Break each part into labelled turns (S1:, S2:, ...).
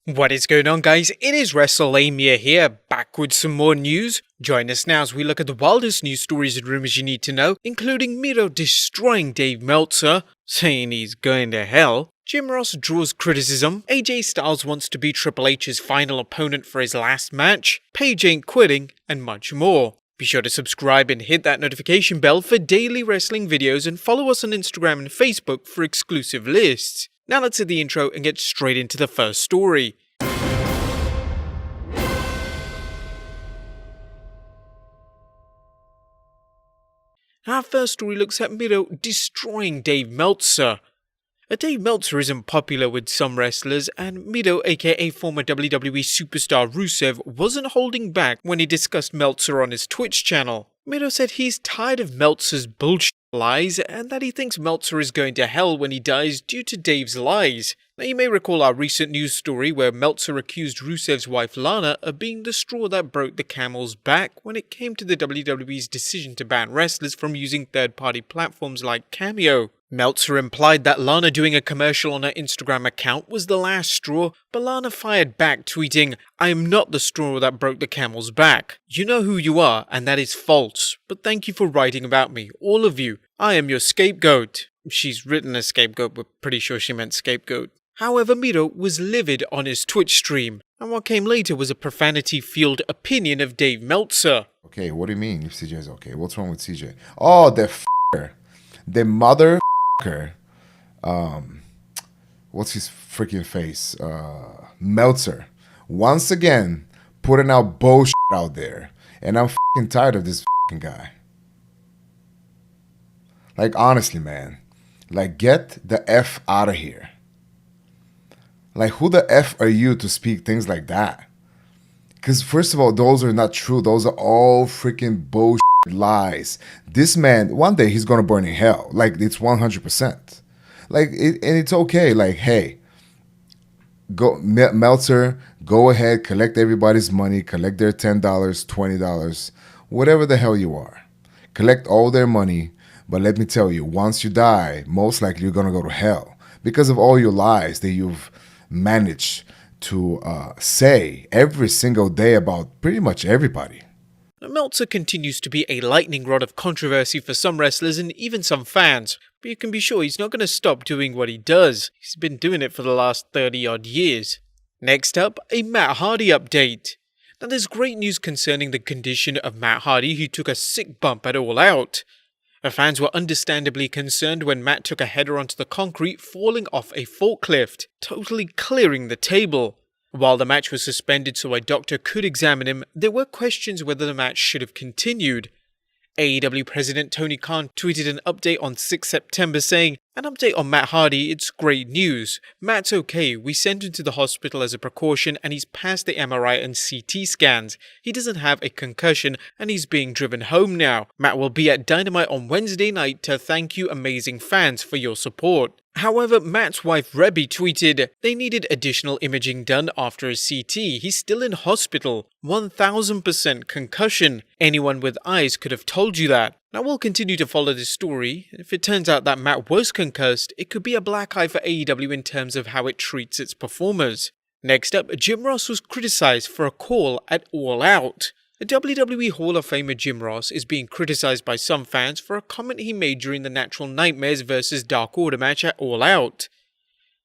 S1: What is going on, guys? It is Wrestlelamia here, back with some more news. Join us now as we look at the wildest news stories and rumors you need to know, including Miro destroying Dave Meltzer, saying he's going to hell. Jim Ross draws criticism, AJ Styles wants to be Triple H's final opponent for his last match, Paige ain't quitting, and much more. Be sure to subscribe and hit that notification bell for daily wrestling videos and follow us on Instagram and Facebook for exclusive lists. Now let's hit the intro and get straight into the first story. Our first story looks at Miro destroying Dave Meltzer. Dave Meltzer isn't popular with some wrestlers, and Miro, aka former WWE superstar Rusev, wasn't holding back when he discussed Meltzer on his Twitch channel. Miro said he's tired of Meltzer's bullshit lies and that he thinks Meltzer is going to hell when he dies due to Dave's lies. Now, you may recall our recent news story where Meltzer accused Rusev's wife Lana of being the straw that broke the camel's back when it came to the WWE's decision to ban wrestlers from using third-party platforms like Cameo. Meltzer implied that Lana doing a commercial on her Instagram account was the last straw, but Lana fired back tweeting, "I am not the straw that broke the camel's back. You know who you are, and that is false. But thank you for writing about me, all of you. I am your scapegoat." She's written a scapegoat, but pretty sure she meant scapegoat. However, Miro was livid on his Twitch stream, and what came later was a profanity-fueled opinion of Dave Meltzer.
S2: Okay, what do you mean if CJ is okay? What's wrong with CJ? Oh, the f***er. The mother f***er. What's his freaking face? Meltzer. Once again, putting out bullshit out there. And I'm f***ing tired of this f***ing guy. Like, honestly, man. Like, get the F out of here. Like, who the F are you to speak things like that? Because, first of all, those are not true. Those are all freaking bullshit lies. This man, one day he's going to burn in hell. Like, it's 100%. Like, and it's okay. Like, hey, go Meltzer, go ahead, collect everybody's money. Collect their $10, $20, whatever the hell you are. Collect all their money. But let me tell you, once you die, most likely you're going to go to hell. Because of all your lies that you've managed to say every single day about pretty much everybody.
S1: Meltzer continues to be a lightning rod of controversy for some wrestlers and even some fans, but you can be sure he's not going to stop doing what he does. He's been doing it for the last 30-odd years. Next up, a Matt Hardy update. Now there's great news concerning the condition of Matt Hardy, who took a sick bump at All Out. The fans were understandably concerned when Matt took a header onto the concrete, falling off a forklift, totally clearing the table. While the match was suspended so a doctor could examine him, there were questions whether the match should have continued. AEW President Tony Khan tweeted an update on 6 September saying, "An update on Matt Hardy, it's great news. Matt's okay, we sent him to the hospital as a precaution and he's passed the MRI and CT scans. He doesn't have a concussion and he's being driven home now. Matt will be at Dynamite on Wednesday night to thank you amazing fans for your support." However, Matt's wife Rebby tweeted, "They needed additional imaging done after his CT. He's still in hospital. 1000% concussion. Anyone with eyes could have told you that." Now we'll continue to follow this story. If it turns out that Matt was concussed, it could be a black eye for AEW in terms of how it treats its performers. Next up, Jim Ross was criticized for a call at All Out. The WWE Hall of Famer Jim Ross is being criticized by some fans for a comment he made during the Natural Nightmares vs Dark Order match at All Out.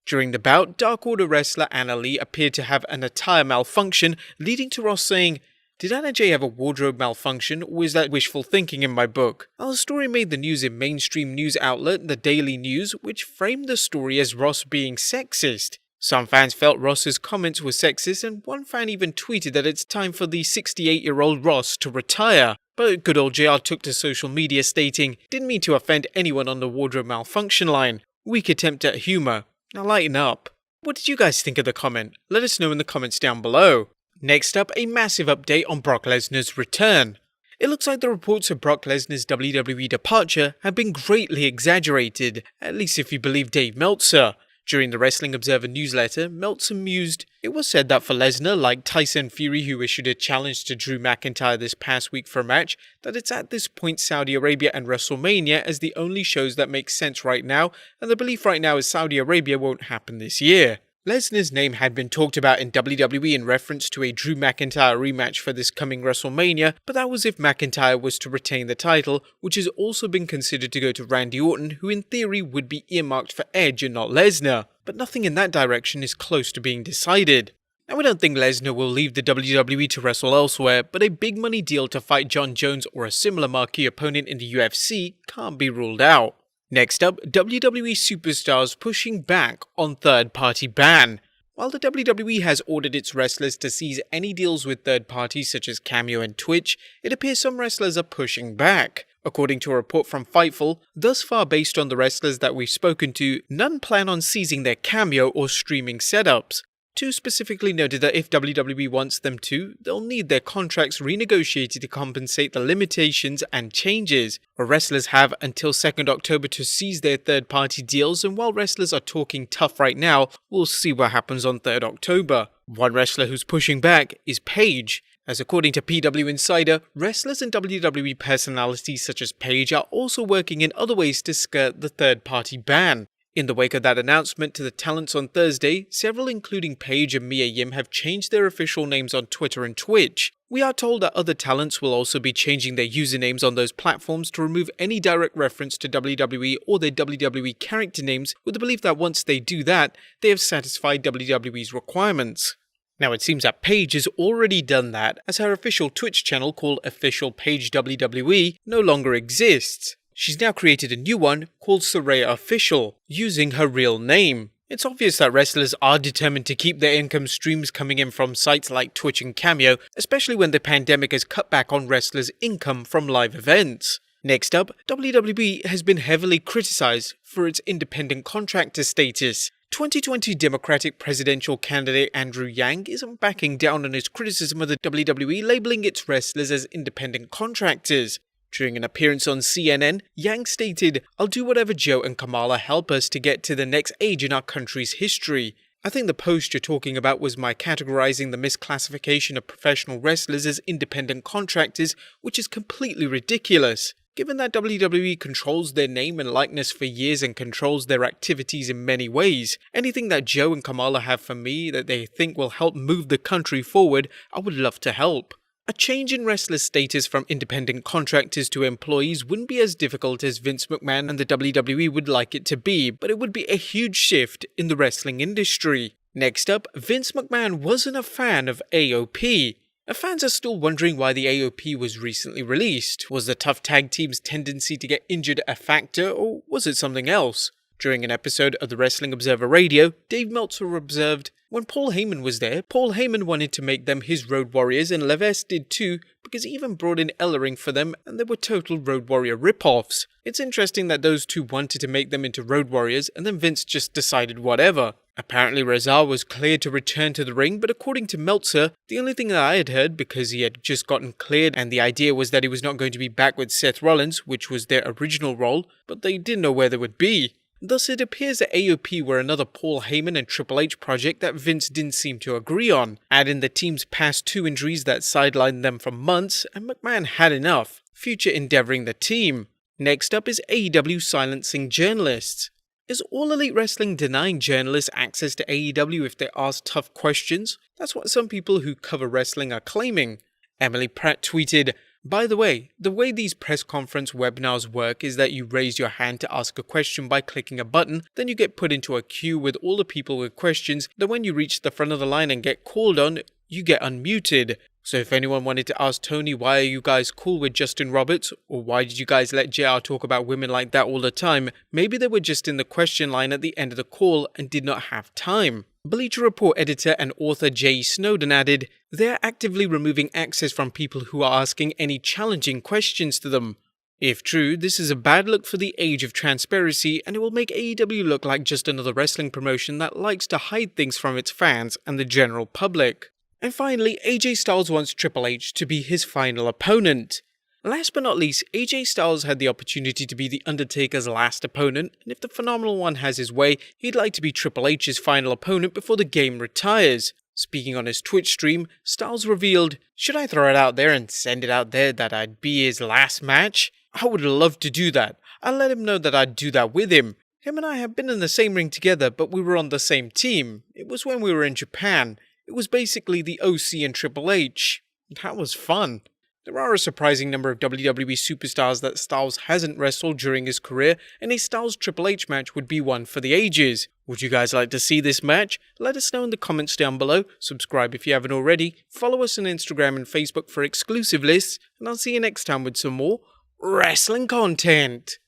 S1: During the bout, Dark Order wrestler Anna Lee appeared to have an attire malfunction, leading to Ross saying, "Did Anna Jay have a wardrobe malfunction, or is that wishful thinking in my book?" Now, the story made the news in mainstream news outlet The Daily News, which framed the story as Ross being sexist. Some fans felt Ross's comments were sexist, and one fan even tweeted that it's time for the 68-year-old Ross to retire. But good old JR took to social media stating, "Didn't mean to offend anyone on the wardrobe malfunction line. Weak attempt at humour. Now lighten up." What did you guys think of the comment? Let us know in the comments down below. Next up, a massive update on Brock Lesnar's return. It looks like the reports of Brock Lesnar's WWE departure have been greatly exaggerated, at least if you believe Dave Meltzer. During the Wrestling Observer newsletter, Meltzer mused, "It was said that for Lesnar, like Tyson Fury who issued a challenge to Drew McIntyre this past week for a match, that it's at this point Saudi Arabia and WrestleMania as the only shows that make sense right now, and the belief right now is Saudi Arabia won't happen this year." Lesnar's name had been talked about in WWE in reference to a Drew McIntyre rematch for this coming WrestleMania, but that was if McIntyre was to retain the title, which has also been considered to go to Randy Orton, who in theory would be earmarked for Edge and not Lesnar, but nothing in that direction is close to being decided. Now, we don't think Lesnar will leave the WWE to wrestle elsewhere, but a big money deal to fight John Jones or a similar marquee opponent in the UFC can't be ruled out. Next up, WWE superstars pushing back on third-party ban. While the WWE has ordered its wrestlers to cease any deals with third parties such as Cameo and Twitch, it appears some wrestlers are pushing back. According to a report from Fightful, thus far based on the wrestlers that we've spoken to, none plan on ceasing their Cameo or streaming setups. Two specifically noted that if WWE wants them to, they'll need their contracts renegotiated to compensate the limitations and changes. Our wrestlers have until 2nd October to cease their third-party deals, and while wrestlers are talking tough right now, we'll see what happens on 3rd October. One wrestler who's pushing back is Paige, as according to PW Insider, wrestlers and WWE personalities such as Paige are also working in other ways to skirt the third-party ban. In the wake of that announcement to the talents on Thursday, several including Paige and Mia Yim have changed their official names on Twitter and Twitch. We are told that other talents will also be changing their usernames on those platforms to remove any direct reference to WWE or their WWE character names, with the belief that once they do that, they have satisfied WWE's requirements. Now, it seems that Paige has already done that, as her official Twitch channel called Official Paige WWE no longer exists. She's now created a new one called Soraya Official, using her real name. It's obvious that wrestlers are determined to keep their income streams coming in from sites like Twitch and Cameo, especially when the pandemic has cut back on wrestlers' income from live events. Next up, WWE has been heavily criticized for its independent contractor status. 2020 Democratic presidential candidate Andrew Yang isn't backing down on his criticism of the WWE labeling its wrestlers as independent contractors. During an appearance on CNN, Yang stated, "I'll do whatever Joe and Kamala help us to get to the next age in our country's history. I think the post you're talking about was my categorizing the misclassification of professional wrestlers as independent contractors, which is completely ridiculous. Given that WWE controls their name and likeness for years and controls their activities in many ways, anything that Joe and Kamala have for me that they think will help move the country forward, I would love to help." A change in wrestler status from independent contractors to employees wouldn't be as difficult as Vince McMahon and the WWE would like it to be, but it would be a huge shift in the wrestling industry. Next up, Vince McMahon wasn't a fan of AOP. Fans are still wondering why the AOP was recently released. Was the tough tag team's tendency to get injured a factor, or was it something else? During an episode of the Wrestling Observer Radio, Dave Meltzer observed, "When Paul Heyman was there, Paul Heyman wanted to make them his Road Warriors, and Levesque did too, because he even brought in Ellering for them, and they were total Road Warrior rip-offs. It's interesting that those two wanted to make them into Road Warriors, and then Vince just decided whatever." Apparently Rezar was cleared to return to the ring, but according to Meltzer, the only thing that I had heard, because he had just gotten cleared and the idea was that he was not going to be back with Seth Rollins, which was their original role, but they didn't know where they would be. Thus, it appears that AOP were another Paul Heyman and Triple H project that Vince didn't seem to agree on. Add in the team's past 2 injuries that sidelined them for months, and McMahon had enough, future endeavoring the team. Next up is AEW Silencing Journalists. Is All Elite Wrestling denying journalists access to AEW if they ask tough questions? That's what some people who cover wrestling are claiming. Emily Pratt tweeted, "By the way these press conference webinars work is that you raise your hand to ask a question by clicking a button, then you get put into a queue with all the people with questions, then when you reach the front of the line and get called on, you get unmuted. So if anyone wanted to ask Tony, why are you guys cool with Justin Roberts? Or why did you guys let JR talk about women like that all the time? Maybe they were just in the question line at the end of the call and did not have time." Bleacher Report editor and author Jay Snowden added, "They're actively removing access from people who are asking any challenging questions to them. If true, this is a bad look for the age of transparency, and it will make AEW look like just another wrestling promotion that likes to hide things from its fans and the general public." And finally, AJ Styles wants Triple H to be his final opponent. Last but not least, AJ Styles had the opportunity to be The Undertaker's last opponent, and if the Phenomenal One has his way, he'd like to be Triple H's final opponent before the game retires. Speaking on his Twitch stream, Styles revealed, "Should I throw it out there and send it out there that I'd be his last match? I would love to do that. I'll let him know that I'd do that with him. Him and I have been in the same ring together, but we were on the same team. It was when we were in Japan. It was basically the OC and Triple H. That was fun. There are a surprising number of WWE superstars that Styles hasn't wrestled during his career, and a Styles Triple H match would be one for the ages. Would you guys like to see this match? Let us know in the comments down below, subscribe if you haven't already, follow us on Instagram and Facebook for exclusive lists, and I'll see you next time with some more wrestling content.